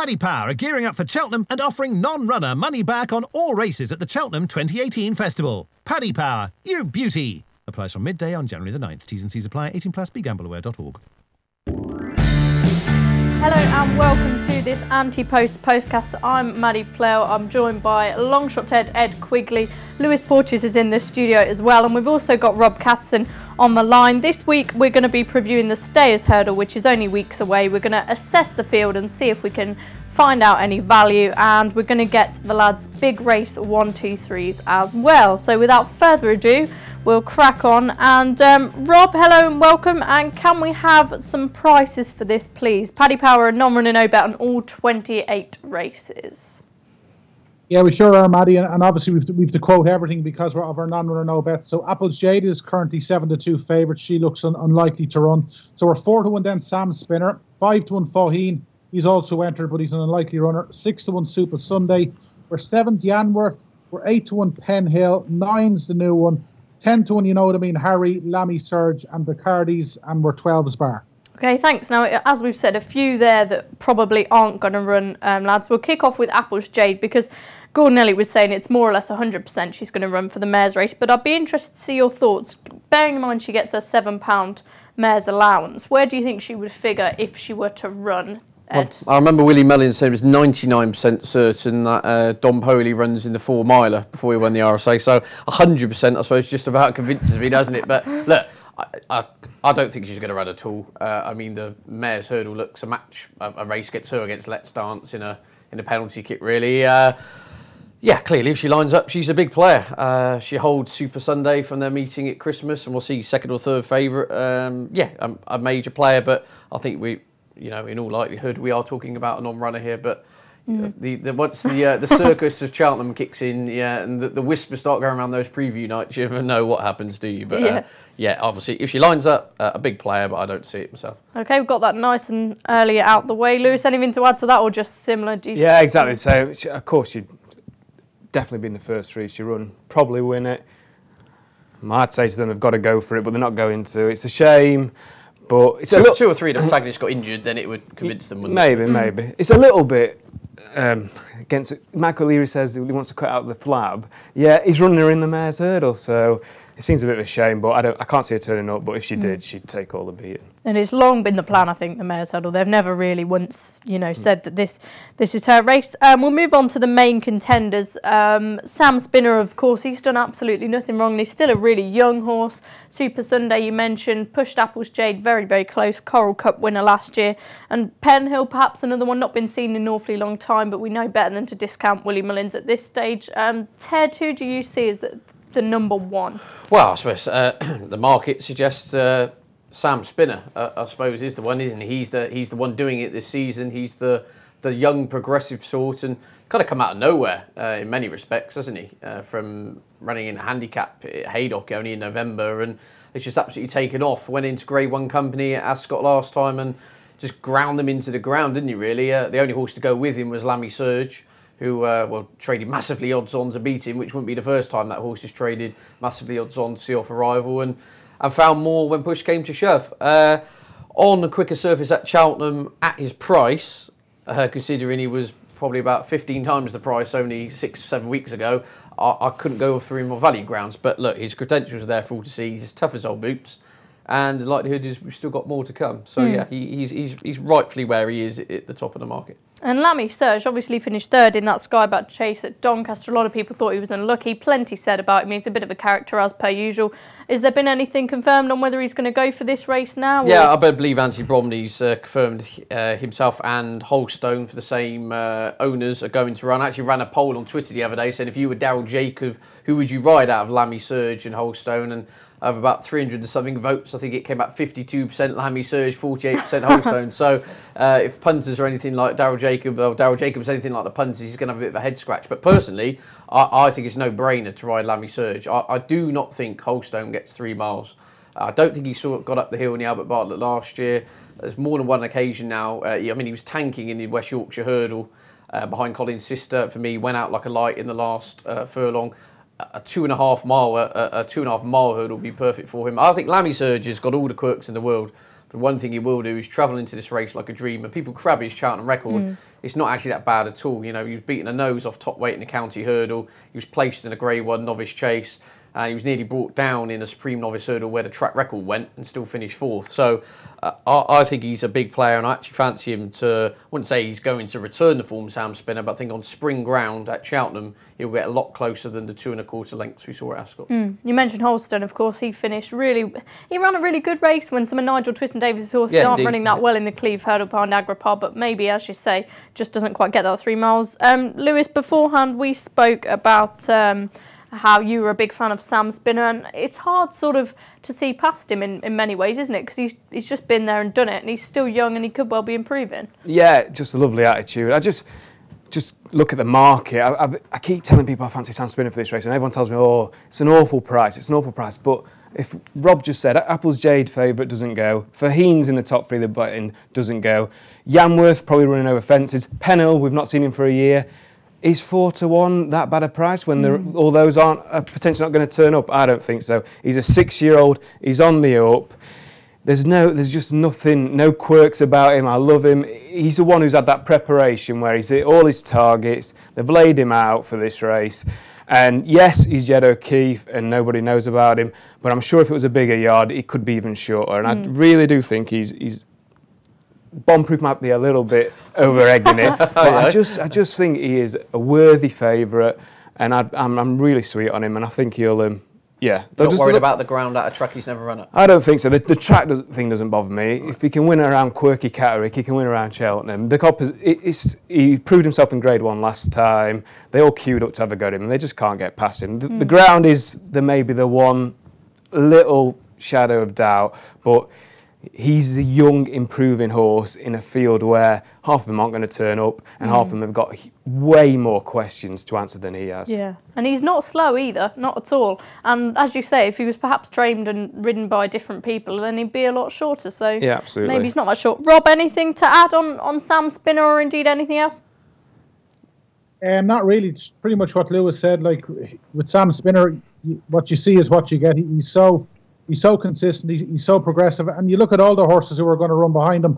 Paddy Power are gearing up for Cheltenham and offering non-runner money back on all races at the Cheltenham 2018 Festival. Paddy Power, you beauty! Applies from midday on January the 9th. T's and C's apply. 18 plus. BeGambleAware.org. Hello and welcome to this anti-post postcast. I'm Maddie Plough. I'm joined by Longshot Ed Quigley. Lewis Porteous is in the studio as well, and we've also got Rob Catson on the line. This week we're going to be previewing the Stayers Hurdle, which is only weeks away. We're going to assess the field and see if we can find out any value, and we're going to get the lads' big race 1, 2, 3s as well. So without further ado, we'll crack on. And Rob, hello and welcome. And can we have some prices for this, please? Paddy Power, a non-runner no bet on all 28 races. Yeah, we sure are, Maddie, and obviously we've to quote everything because of our non-runner no bet. So Apple's Jade is currently 7-2 favourite. She looks unlikely to run. So we're 4-1 then Sam Spinner, 5-1 Faugheen. He's also entered, but he's an unlikely runner. 6-1 Super Sunday. We're 7th Yanworth. We're 8-1 Penn Hill. 9's the new one. 10-1, you know what I mean, Harry, Lammy Surge and Bacardi's, and we're 12's Bar. Okay, thanks. Now, as we've said, a few there that probably aren't going to run, lads. We'll kick off with Apple's Jade because Gordon Elliott was saying it's more or less 100% she's going to run for the mare's race, but I'd be interested to see your thoughts. Bearing in mind she gets her £7 mare's allowance, where do you think she would figure if she were to run? Ed? Well, I remember Willie Mullins said it was 99% certain that Dom Poley runs in the 4 miler before he won the RSA. So 100%, I suppose, just about convinces me, doesn't it? But look, I don't think she's going to run at all. I mean, the mare's hurdle looks a race gets her against Let's Dance in a penalty kick, really. Yeah, clearly, if she lines up, she's a big player. She holds Super Sunday from their meeting at Christmas, and we'll see second or third favourite. A major player, but I think in all likelihood, we are talking about a non-runner here, but once the circus of Cheltenham kicks in, and the whispers start going around those preview nights, you never know what happens, do you? But obviously, if she lines up, a big player, but I don't see it myself. Okay, we've got that nice and early out the way. Lewis, anything to add to that, or just similar? Yeah, exactly. So, of course, she'd definitely be in the first race she run, probably win it. I'd say to them, they've got to go for it, but they're not going to. It's a shame. But it's two or three of the protagonists got injured, then it would convince them, wouldn't it? Maybe. It's a little bit against. Mike O'Leary says he wants to cut out the flab. Yeah, he's running her in the mare's hurdle, so it seems a bit of a shame. But I can't see her turning up. But if she did, she'd take all the beating. And it's long been the plan, I think, the mare's hurdle. They've never really once, said that this is her race. We'll move on to the main contenders. Sam Spinner, of course, he's done absolutely nothing wrong. He's still a really young horse. Super Sunday, you mentioned, pushed Apple's Jade very, very close. Coral Cup winner last year. And Penn Hill, perhaps another one, not been seen in an awfully long time, but we know better than to discount Willie Mullins at this stage. Ted, who do you see as the number one? Well, I suppose the market suggests Sam Spinner, I suppose, is the one, isn't he? He's the one doing it this season. He's the young, progressive sort, and kind of come out of nowhere in many respects, hasn't he? From running in a handicap at Haydock only in November, and it's just absolutely taken off. Went into Grade 1 company at Ascot last time and just ground them into the ground, didn't he, really? The only horse to go with him was Lammy Surge, who traded massively odds on to beat him, which wouldn't be the first time that horse has traded massively odds on to see off a rival, and found more when push came to shove. On a quicker surface at Cheltenham at his price, considering he was probably about 15 times the price only 6-7 weeks ago, I couldn't go for him on value grounds. But look, his credentials are there for all to see. He's as tough as old boots, and the likelihood is we've still got more to come. So yeah, he's rightfully where he is at the top of the market. And Lammy Surge obviously finished third in that Skyback chase at Doncaster. A lot of people thought he was unlucky. Plenty said about him. He's a bit of a character as per usual. Has there been anything confirmed on whether he's going to go for this race now? Yeah, I believe Anthony Bromley's confirmed himself and Holstone, for the same owners, are going to run. I actually ran a poll on Twitter the other day saying if you were Daryl Jacob, who would you ride out of Lammy Surge and Holstone? And of about 300 and something votes, I think it came out 52% Lammy Surge, 48% Holstone. So if punters are anything like Daryl Jacob, or Daryl Jacob's anything like the punters, he's going to have a bit of a head scratch. But personally, I think it's no-brainer to ride Lammy Surge. I do not think Holstone gets 3 miles. I don't think he got up the hill in the Albert Bartlett last year. There's more than one occasion now. I mean, he was tanking in the West Yorkshire Hurdle behind Colin's sister. For me, went out like a light in the last furlong. A 2.5 mile hurdle would be perfect for him. I think Lammy Surge has got all the quirks in the world, The one thing he will do is travel into this race like a dream. And people crab his Cheltenham record. It's not actually that bad at all. You know, he was beaten a nose off top weight in the county hurdle. He was placed in a Grade 1 novice chase. He was nearly brought down in a Supreme Novice Hurdle where the track record went and still finished 4th. So I think he's a big player, and I actually fancy him to, I wouldn't say he's going to return the form Sam Spinner, but I think on spring ground at Cheltenham, he'll get a lot closer than the 2 1/4 lengths we saw at Ascot. You mentioned Holston, of course. He ran a really good race when some of Nigel Twist and Davis' horses aren't running that well in the Cleve Hurdle behind Agrippa, but maybe, as you say, just doesn't quite get that 3 miles. Lewis, beforehand, we spoke about how you were a big fan of Sam Spinner, and it's hard sort of to see past him in many ways, isn't it? Because he's just been there and done it, and he's still young and he could well be improving. Yeah, just a lovely attitude. I just look at the market. I keep telling people I fancy Sam Spinner for this race, and everyone tells me, oh, it's an awful price, but if Rob just said, Apple's Jade favourite doesn't go, Faheen's in the top 3 of the button doesn't go, Yanworth probably running over fences, Pennell, we've not seen him for a year. Is 4 to 1 that bad a price when all those aren't potentially not going to turn up? I don't think so. He's a 6-year-old. He's on the up. There's just nothing, no quirks about him. I love him. He's the one who's had that preparation where he's hit all his targets. They've laid him out for this race. And yes, he's Jed O'Keefe and nobody knows about him. But I'm sure if it was a bigger yard, it could be even shorter. And I really do think he's Bombproof might be a little bit over-egging it, but I just think he is a worthy favourite, and I'm really sweet on him, and I think he'll, Not worried about the ground at a track he's never run at? I don't think so. The track thing doesn't bother me. If he can win around Quirky Catterick, he can win around Cheltenham. He proved himself in Grade 1 last time. They all queued up to have a go at him, and they just can't get past him. The ground is maybe the one little shadow of doubt, but he's a young, improving horse in a field where half of them aren't going to turn up and half of them have got way more questions to answer than he has. Yeah, and he's not slow either, not at all. And as you say, if he was perhaps trained and ridden by different people, then he'd be a lot shorter. So yeah, absolutely. Maybe he's not that short. Rob, anything to add on Sam Spinner or indeed anything else? Not really. It's pretty much what Lewis said. Like with Sam Spinner, what you see is what you get. He's so consistent, he's so progressive, and you look at all the horses who are going to run behind him.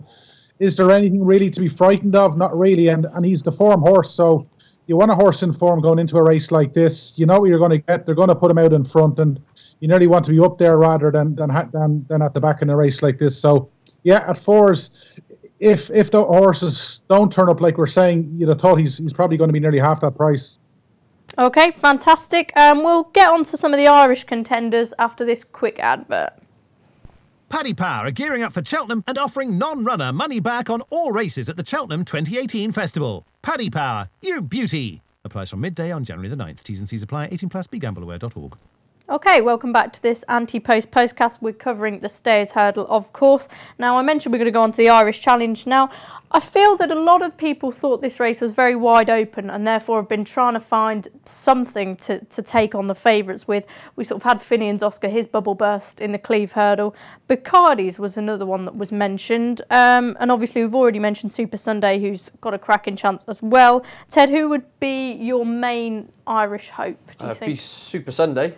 Is there anything really to be frightened of? Not really, and he's the form horse, so you want a horse in form going into a race like this. You know what you're going to get. They're going to put him out in front, and you nearly want to be up there rather than at the back in a race like this. So yeah, at 4s, if the horses don't turn up like we're saying, you'd have thought he's probably going to be nearly half that price. Okay, fantastic. We'll get on to some of the Irish contenders after this quick advert. Paddy Power are gearing up for Cheltenham and offering non-runner money back on all races at the Cheltenham 2018 Festival. Paddy Power, you beauty! Applies from midday on January the 9th. T's and C's apply. 18+. BeGambleAware.org. Okay, welcome back to this anti-post postcast. We're covering the Stayers Hurdle, of course. Now, I mentioned we're going to go on to the Irish Challenge now. I feel that a lot of people thought this race was very wide open and therefore have been trying to find something to take on the favourites with. We sort of had Finian's Oscar, his bubble burst in the Cleve Hurdle. Bacardi's was another one that was mentioned. And obviously we've already mentioned Super Sunday, who's got a cracking chance as well. Ted, who would be your main Irish hope, do you think? Be Super Sunday.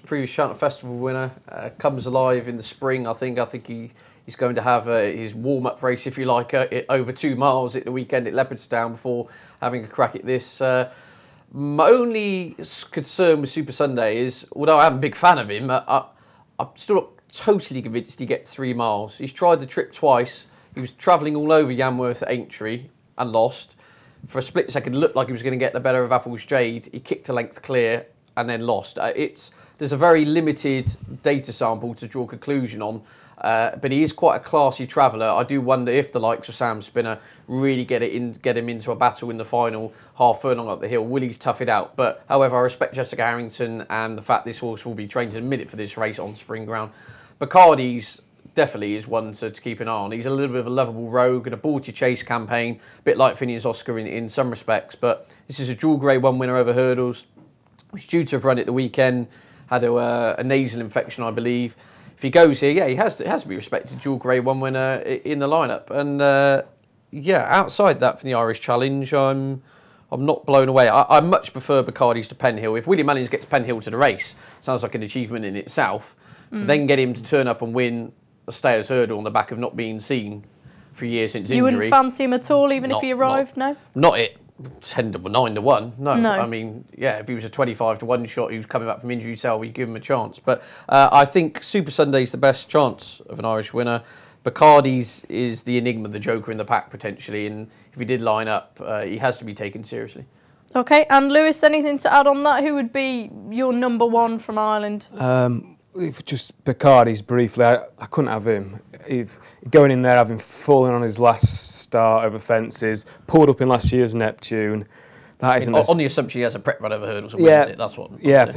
Previous Cheltenham Festival winner, comes alive in the spring. I think he's going to have his warm-up race, if you like, over 2 miles at the weekend at Leopardstown before having a crack at this. My only concern with Super Sunday is, although I'm a big fan of him, I'm still not totally convinced he gets 3 miles. He's tried the trip twice. He was travelling all over Yanworth at Aintree and lost. For a split second, it looked like he was going to get the better of Apple's Jade. He kicked a length clear and then lost. There's a very limited data sample to draw a conclusion on, but he is quite a classy traveller. I do wonder if the likes of Sam Spinner really get him into a battle in the final half furlong up the hill. Will he tough it out? But however, I respect Jessica Harrington and the fact this horse will be trained in a minute for this race on spring ground. Bacardi's definitely is one to keep an eye on. He's a little bit of a lovable rogue and a ball to chase campaign, a bit like Finian's Oscar in some respects, but this is a dual Grade 1 winner over hurdles. He's due to have run it the weekend, had a nasal infection, I believe. If he goes here, yeah, he has to be respected. Dual Grade 1 winner in the lineup. And yeah, outside that for the Irish Challenge, I'm not blown away. I much prefer Bacardi's to Penhill. If William Mullins gets Penhill to the race, sounds like an achievement in itself. So then get him to turn up and win a stayers hurdle on the back of not being seen for a year since injury. You wouldn't fancy him at all, even if he arrived? No? Not it. 10 to 9 to 1. No. No. I mean, yeah, if he was a 25 to 1 shot, he was coming back from injury, we give him a chance. But I think Super Sunday's the best chance of an Irish winner. Bacardi's is the enigma, the joker in the pack potentially, and if he did line up, he has to be taken seriously. Okay, and Lewis, anything to add on that? Who would be your number one from Ireland? Just Bacardi's briefly. I couldn't have him. Going in there, having fallen on his last start over fences, pulled up in last year's Neptune. That isn't on the assumption he has a prep run over hurdles and yeah, wins it. That's what. Yeah.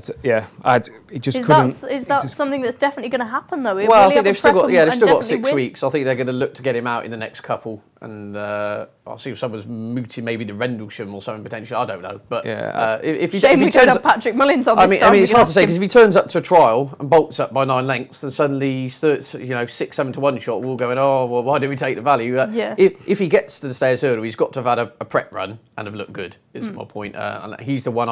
He just couldn't. Is that something that's definitely going to happen though? Well, I think they've still got 6 weeks. I think they're going to look to get him out in the next couple, and I'll see if someone's mooted maybe the Rendlesham or something potentially. I don't know, but if he don't have Patrick Mullins on this. I mean, it's hard to say because if he turns up to a trial and bolts up by 9 lengths, then suddenly he's 6-7 to 1 shot. We're all going, oh well, why did we take the value? If he gets to the stayers hurdle, he's got to have had a prep run and have looked good. Is my point. And he's the one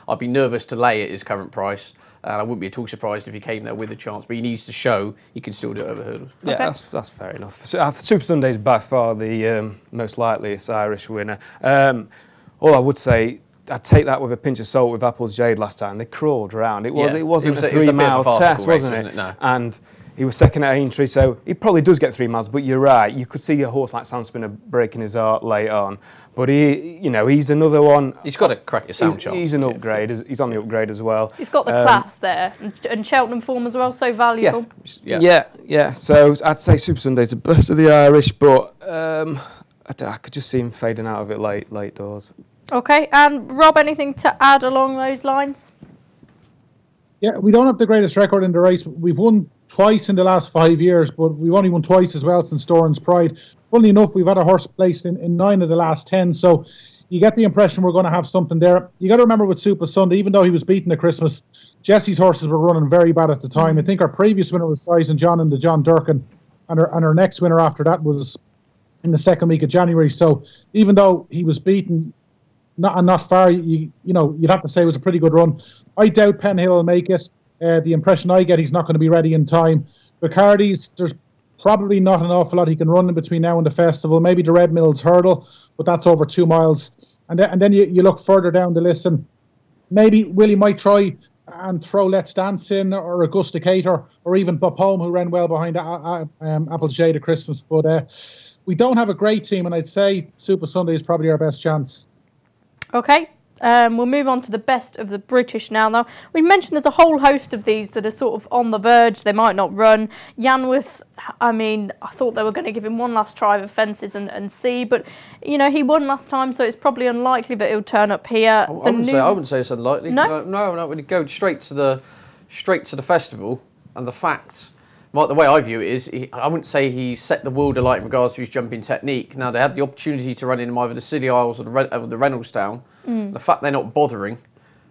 I'd be nervous to lay at his current price. And I wouldn't be at all surprised if he came there with a chance, but he needs to show he can still do it over hurdles. Yeah, okay. that's fair enough. Super Sunday is by far the most likeliest Irish winner. All I would say, I'd take that with a pinch of salt with Apple's Jade last time. They crawled around. It wasn't a 3-mile test, wasn't it? No. And he was second at Aintree, so he probably does get 3 miles. But you're right, you could see a horse like Sam Spinner breaking his heart late on. But he's another one. He's got to crack his sound chance. He's an upgrade. He's on the upgrade as well. He's got the class there, and Cheltenham form as well, so valuable. Yeah. So I'd say Super Sunday's the best of the Irish, but I could just see him fading out of it late doors. Okay, and Rob, anything to add along those lines? Yeah, we don't have the greatest record in the race. We've won twice in the last 5 years, but we've only won twice as well since Doran's Pride. Funnily enough, we've had a horse placed in 9 of the last 10, so you get the impression we're going to have something there. You got to remember with Super Sunday, even though he was beaten at Christmas, Jesse's horses were running very bad at the time. I think our previous winner was Size and John in the John Durkin, and our next winner after that was in the second week of January. So even though he was beaten not far, you'd have to say it was a pretty good run. I doubt Penhill will make it. The impression I get, he's not going to be ready in time. Bacardi's, there's probably not an awful lot he can run in between now and the festival. Maybe the Red Mills hurdle, but that's over 2 miles. And then you look further down the list, and maybe Willie might try and throw Let's Dance in, or Augusta Cater, or even Bob Home, who ran well behind Apple Jade at Christmas. But we don't have a great team, and I'd say Super Sunday is probably our best chance. Okay. We'll move on to the best of the British now. Now, we mentioned there's a whole host of these that are sort of on the verge. They might not run. Yanworth, I thought they were going to give him one last try of fences and see, but, he won last time, so it's probably unlikely that he'll turn up here. I wouldn't say it's unlikely. No? No, when you go straight to the festival, and the fact... the way I view it is, I wouldn't say he set the world alight in regards to his jumping technique. Now, they had the opportunity to run in either the City Isles or the Reynolds-Town. The fact they're not bothering,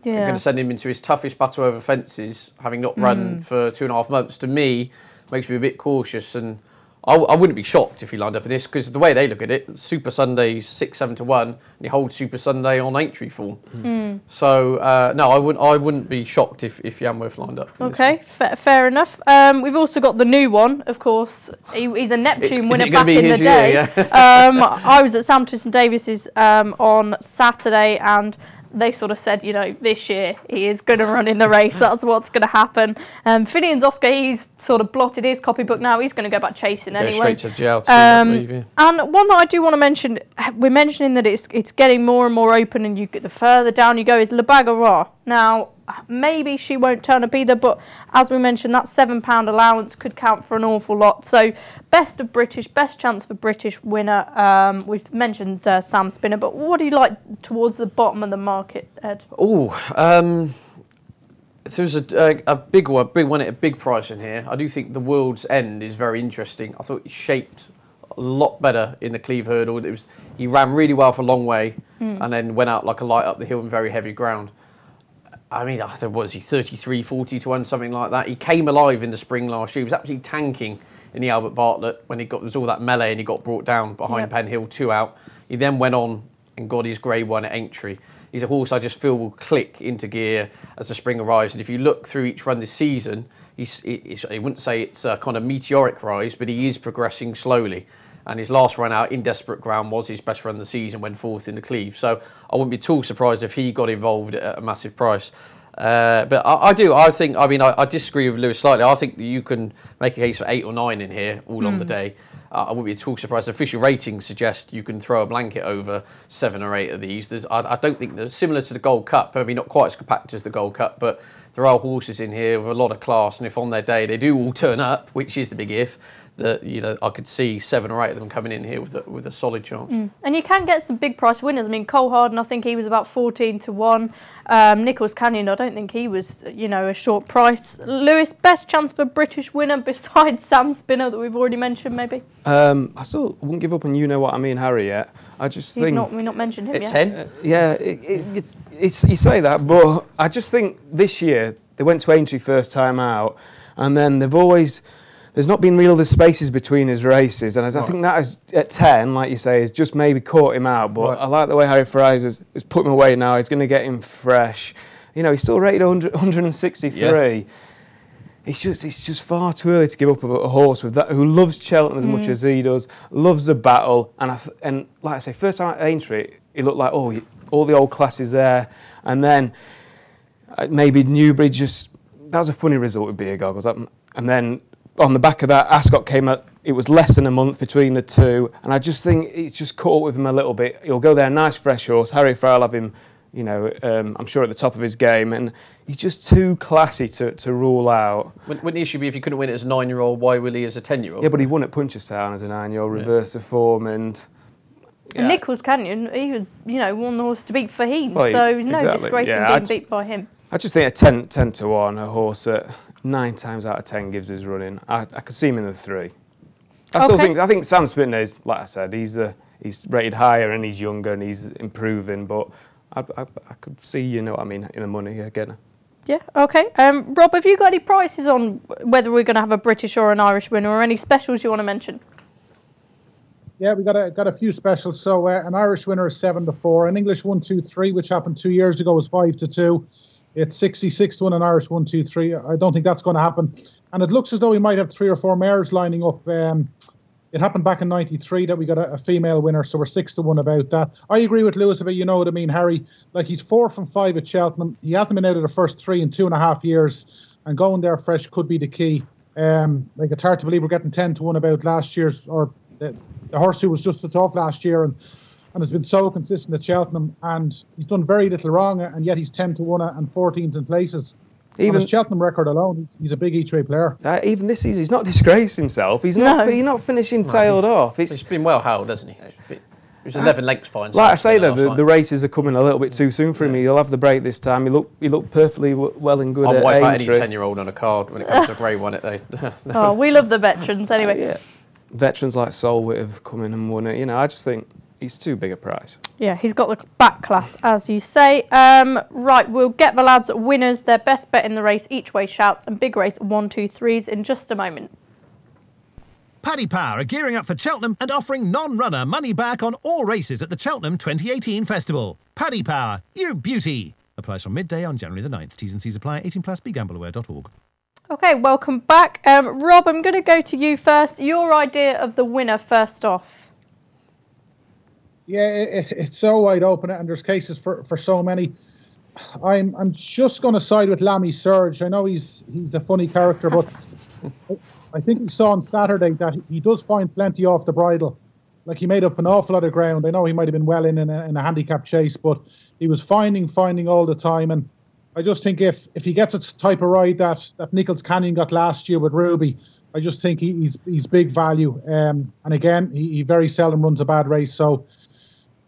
they're going to send him into his toughest battle over fences, having not run for 2.5 months, to me, makes me a bit cautious. And I wouldn't be shocked if he lined up in this, because the way they look at it, Super Sunday's 6-7 to 1, and he holds Super Sunday on Aintree form. So no, I wouldn't be shocked if Yanworth lined up. Okay, fair enough. We've also got the new one, of course. He's a Neptune winner back in the day. Year, yeah? I was at Sam Twiston-Davies's on Saturday, and they sort of said, this year he is going to run in the race. That's what's going to happen. Finian's Oscar, he's sort of blotted his copybook now. He's going to go back chasing anyway. Straight to jail. And one that I do want to mention, we're mentioning that it's getting more and more open, and the further down you go is Le Bagarre. Now, maybe she won't turn up either, but as we mentioned, that £7 allowance could count for an awful lot. So best of British, best chance for British winner. We've mentioned Sam Spinner, but what do you like towards the bottom of the market, Ed? If there's a big one at a big price in here, I do think the World's End is very interesting. I thought he shaped a lot better in the Cleve hurdle. He ran really well for a long way, and then went out like a light up the hill in very heavy ground. I think, what was he, 33, 40 to 1, something like that. He came alive in the spring last year. He was absolutely tanking in the Albert Bartlett when there was all that melee and he got brought down behind Penhill, 2 out. He then went on and got his grade 1 at Aintree. He's a horse I just feel will click into gear as the spring arrives. And if you look through each run this season, I wouldn't say it's a kind of meteoric rise, but he is progressing slowly. And his last run out in desperate ground was his best run of the season when fourth in the Cleve. So I wouldn't be too surprised if he got involved at a massive price. But I disagree with Lewis slightly. I think that you can make a case for 8 or 9 in here, all on the day. I wouldn't be at all surprised. Official ratings suggest you can throw a blanket over 7 or 8 of these. I don't think they're similar to the Gold Cup, maybe not quite as compact as the Gold Cup, but there are horses in here with a lot of class, and if on their day they do all turn up, which is the big if, that I could see 7 or 8 of them coming in here with a solid chance. And you can get some big price winners. I mean, Cole Harden, I think he was about 14 to 1. Nichols Canyon, I don't think he was, a short price. Lewis, best chance for British winner besides Sam Spinner that we've already mentioned, maybe? I still wouldn't give up on You Know What I Mean, Harry, yet. I just think... We've not mentioned him at yet. 10? It's you say that, but I just think this year they went to Aintree first time out, and then there's not been real spaces between his races, and I think that is, at 10, like you say, has just maybe caught him out. But I like the way Harry Fraser's has put him away now. He's going to get him fresh. He's still rated 163. Yeah. It's just far too early to give up a horse with that who loves Cheltenham as much as he does, loves the battle, and like I say, first time at Aintree, it looked like all the old classes there, and then maybe Newbury that was a funny result with beer goggles, and then on the back of that, Ascot came up. It was less than a month between the two, and I just think it's just caught up with him a little bit. He'll go there, nice fresh horse. Harry Farrell have him, I'm sure at the top of his game, and he's just too classy to rule out. Wouldn't the issue be if he couldn't win it as a 9-year-old, why will he as a 10-year-old? Yeah, but he won at Punchestown as a 9-year-old, reverse the form, and... Yeah. And Nichols Canyon, he was, one horse to beat Fahim, so there's no disgrace in being beat by him. I just think at 10 to 1, a horse that 9 times out of 10 gives his running. I could see him in the 3. I think Sam Spinner is, like I said, he's rated higher and he's younger and he's improving, but I could see, in the money again. Yeah, okay. Rob, have you got any prices on whether we're going to have a British or an Irish winner, or any specials you want to mention? Yeah, we got a few specials. So an Irish winner is 7 to 4. An English 1, 2, 3, which happened 2 years ago, was 5 to 2. It's 66 to 1 an Irish 1, 2, 3. I don't think that's going to happen. And it looks as though we might have 3 or 4 mares lining up. It happened back in '93 that we got a female winner, so we're 6 to 1 about that. I agree with Lewis about, Harry. Like, he's 4 from 5 at Cheltenham. He hasn't been out of the first 3 in 2.5 years, and going there fresh could be the key. It's hard to believe we're getting 10 to 1 about last year's, or the horse who was just as off last year and has been so consistent at Cheltenham, and he's done very little wrong, and yet he's 10 to 1 and 14s in places. Even on his Cheltenham record alone, he's a big each-way player. Even this season, he's not disgraced himself. He's not finishing tailed off. He's been well held, hasn't he? It was 11 lengths behind. Like I say, the races are coming a little bit too soon for him. He'll have the break this time. He looked perfectly well and good. I'll at wipe out any Aintree. 10-year-old on a card when it comes to Grade 1 at We love the veterans anyway. Yeah. Veterans like Solwit have come in and won it. I just think he's too big a price. Yeah, he's got the back class, as you say. Right, we'll get the lads winners, their best bet in the race, each way shouts, and big race 1, 2, 3s in just a moment. Paddy Power are gearing up for Cheltenham and offering non-runner money back on all races at the Cheltenham 2018 Festival. Paddy Power, you beauty! Applies from midday on January the 9th. T's and C's apply. 18+. BeGambleAware.org. Okay, welcome back. Rob, I'm going to go to you first. Your idea of the winner first off. Yeah, it's so wide open, and there's cases for so many. I'm just going to side with Lammy Surge. I know he's a funny character, but I think we saw on Saturday that he does find plenty off the bridle. Like, he made up an awful lot of ground. I know he might have been well in a handicap chase, but he was finding all the time. And I just think if he gets a type of ride that Nichols Canyon got last year with Ruby, I just think he's big value. And again, he very seldom runs a bad race. So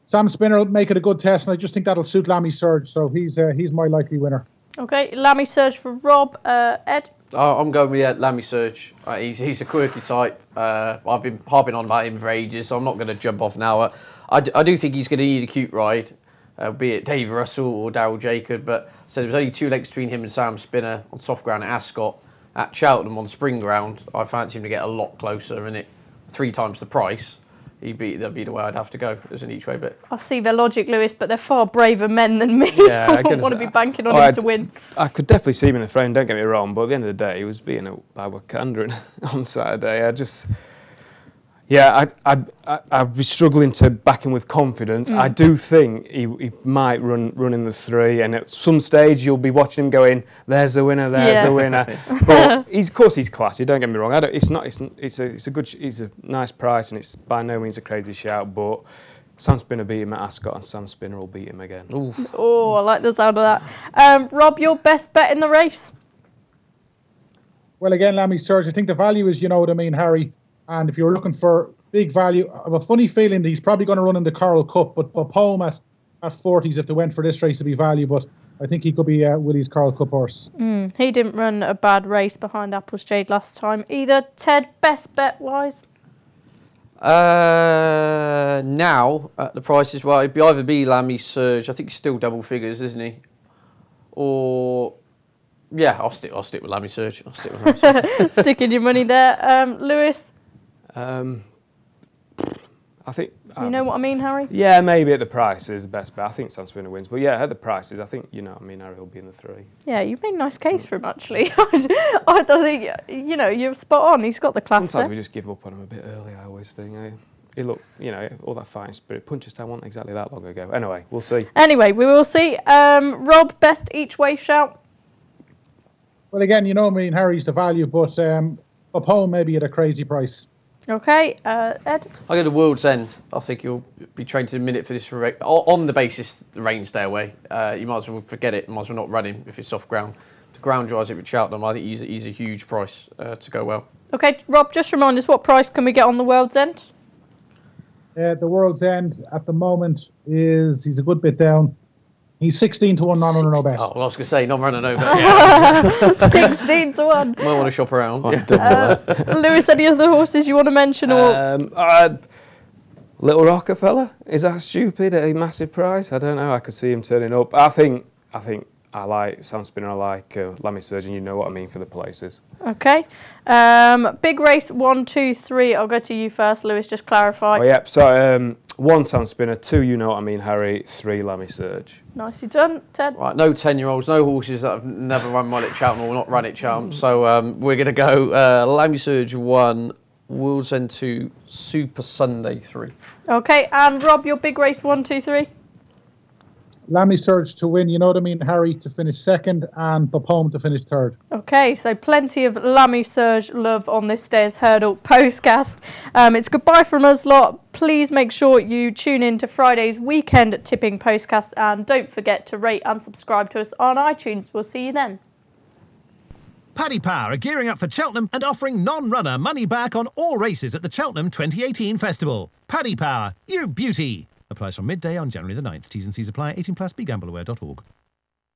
Sam Spinner will make it a good test, and I just think that'll suit Lammy Surge. So he's my likely winner. Okay, Lammy Surge for Rob. Ed? I'm going with Lammy Surge. He's a quirky type. I've been harping on about him for ages, so I'm not going to jump off now. I do think he's going to need a cute ride, be it Dave Russell or Darryl Jacob. But so there was only 2 lengths between him and Sam Spinner on soft ground at Ascot. At Cheltenham on spring ground, I fancy him to get a lot closer, and it 3 times the price. That'd be the way I'd have to go as an each way bet. I see their logic, Lewis, but they're far braver men than me. Yeah, I wouldn't want to be banking on him to win. I could definitely see him in the frame, don't get me wrong, but at the end of the day, he was beaten by Wakanda on Saturday. I'd be struggling to back him with confidence. I do think he might run in the 3, and at some stage you'll be watching him going, "There's a winner, there's a winner." But of course he's classy. Don't get me wrong. It's a nice price, and it's by no means a crazy shout. But Sam Spinner beat him at Ascot, and Sam Spinner will beat him again. Oof. Oh, I like the sound of that. Rob, your best bet in the race? Well, again, Lammy Surge. I think the value is, you know what I mean, Harry. And if you're looking for big value, I have a funny feeling that he's probably going to run in the Coral Cup, but Poem at 40s if they went for this race to be value, but I think he could be Willie's Coral Cup horse. He didn't run a bad race behind Apple's Jade last time either. Ted, best bet-wise? Now, at the prices, well, it'd either be Lammy Surge, I think he's still double figures, isn't he? Or... yeah, I'll stick with Lammy Surge. Sticking your money there. Lewis? I think... you know what I mean, Harry? Yeah, maybe at the price is the best bet. I think Sam Spinner wins. But yeah, at the prices, I think, you know what I mean, Harry will be in the 3. Yeah, you've made a nice case for him, actually. I think, you know, you're spot on. He's got the class Sometimes there. we just give up on him a bit early, I always think. He looked, you know, all that fighting spirit. Punchestown wasn't exactly that long ago. Anyway, we'll see. Anyway, we will see. Rob, best each way shout? Well, again, you know what I mean, Harry's the value, but Poem maybe at a crazy price. Okay, Ed? I go to World's End. I think you'll be trained to the minute for this on the basis the rain stay away. You might as well forget it. Might as well not run him if it's soft ground. The ground dries it with Cheltenham. I think he's a huge price to go well. Okay, Rob, just remind us, what price can we get on the World's End? The World's End at the moment he's a good bit down. He's 16 to 1 non-runner no bet. Oh, well, I was going to say non-runner no bet. Yeah. 16 to 1. Might want to shop around. Lewis, any other horses you want to mention? Little Rockefeller, is that stupid at a massive price? I don't know. I could see him turning up. I think I like Sam Spinner. I like Lammy Surgeon. You know what I mean for the places. Okay. Big race 1, 2, 3. I'll go to you first, Lewis. Just clarify. Oh yeah. So 1 Sam Spinner, 2 you know what I mean, Harry, 3 Lammy Surge. Nicely done, Ted. Right, no 10-year-olds, no horses that have never run at Cheltenham or not run at Cheltenham. So we're going to go Lammy Surge 1, World's End 2, Super Sunday 3. Okay, and Rob, your big race 1, 2, 3. Lammy Surge to win, you know what I mean, Harry to finish 2nd and Poem to finish 3rd. Okay, so plenty of Lammy Surge love on this Stayers Hurdle postcast. It's goodbye from us lot. Please make sure you tune in to Friday's weekend tipping postcast, and don't forget to rate and subscribe to us on iTunes. We'll see you then. Paddy Power are gearing up for Cheltenham and offering non-runner money back on all races at the Cheltenham 2018 Festival. Paddy Power, you beauty! Applies from midday on January the 9th. T's and C's apply. 18+. BeGambleAware.org.